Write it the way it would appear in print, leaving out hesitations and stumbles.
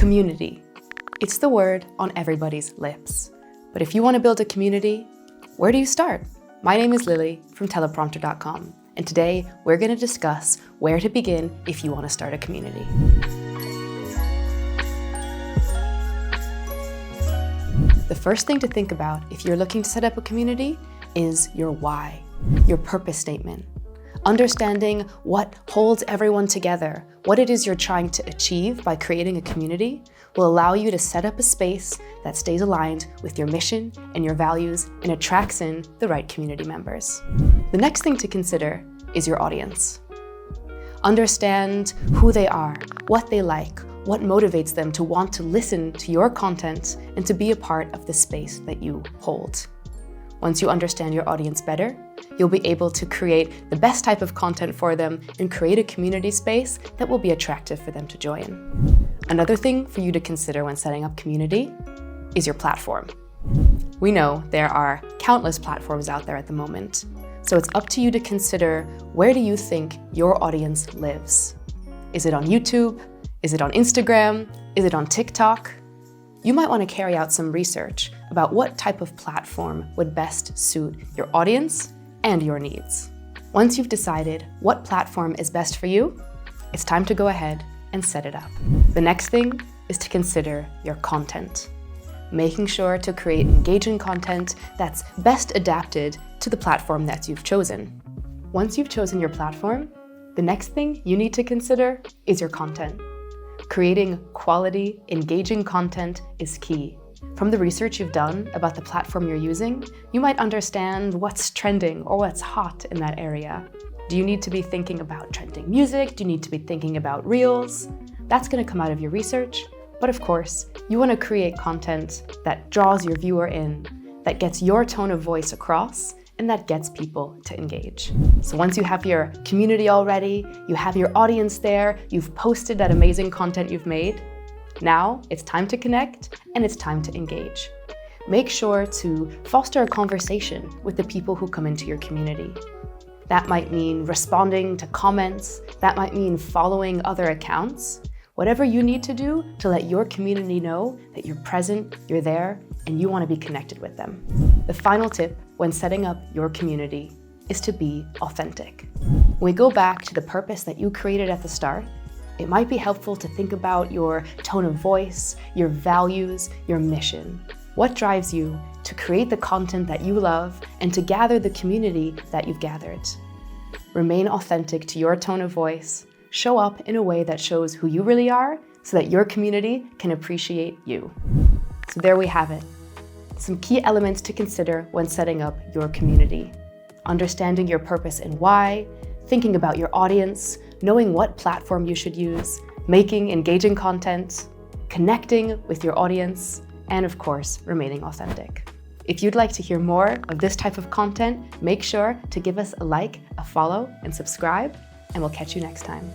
Community. It's the word on everybody's lips. But if you want to build a community, where do you start? My name is Lily from Teleprompter.com, and today we're going to discuss where to begin if you want to start a community. The first thing to think about if you're looking to set up a community is your why, your purpose statement. Understanding what holds everyone together, what it is you're trying to achieve by creating a community, will allow you to set up a space that stays aligned with your mission and your values and attracts in the right community members. The next thing to consider is your audience. Understand who they are, what they like, what motivates them to want to listen to your content and to be a part of the space that you hold. Once you understand your audience better, you'll be able to create the best type of content for them and create a community space that will be attractive for them to join. Another thing for you to consider when setting up community is your platform. We know there are countless platforms out there at the moment, so it's up to you to consider, where do you think your audience lives? Is it on YouTube? Is it on Instagram? Is it on TikTok? You might want to carry out some research about what type of platform would best suit your audience and your needs. Once you've decided what platform is best for you, it's time to go ahead and set it up. The next thing is to consider your content, making sure to create engaging content that's best adapted to the platform that you've chosen. Once you've chosen your platform, the next thing you need to consider is your content. Creating quality, engaging content is key. From the research you've done about the platform you're using, you might understand what's trending or what's hot in that area. Do you need to be thinking about trending music? Do you need to be thinking about reels? That's going to come out of your research. But of course, you want to create content that draws your viewer in, that gets your tone of voice across, and that gets people to engage. So once you have your community already, you have your audience there, you've posted that amazing content you've made, now it's time to connect and it's time to engage. Make sure to foster a conversation with the people who come into your community. That might mean responding to comments, that might mean following other accounts. Whatever you need to do to let your community know that you're present, you're there, and you want to be connected with them. The final tip when setting up your community is to be authentic. When we go back to the purpose that you created at the start, it might be helpful to think about your tone of voice, your values, your mission. What drives you to create the content that you love and to gather the community that you've gathered? Remain authentic to your tone of voice. Show up in a way that shows who you really are so that your community can appreciate you. So there we have it. Some key elements to consider when setting up your community. Understanding your purpose and why, thinking about your audience, knowing what platform you should use, making engaging content, connecting with your audience, and of course, remaining authentic. If you'd like to hear more of this type of content, make sure to give us a like, a follow, and subscribe, and we'll catch you next time.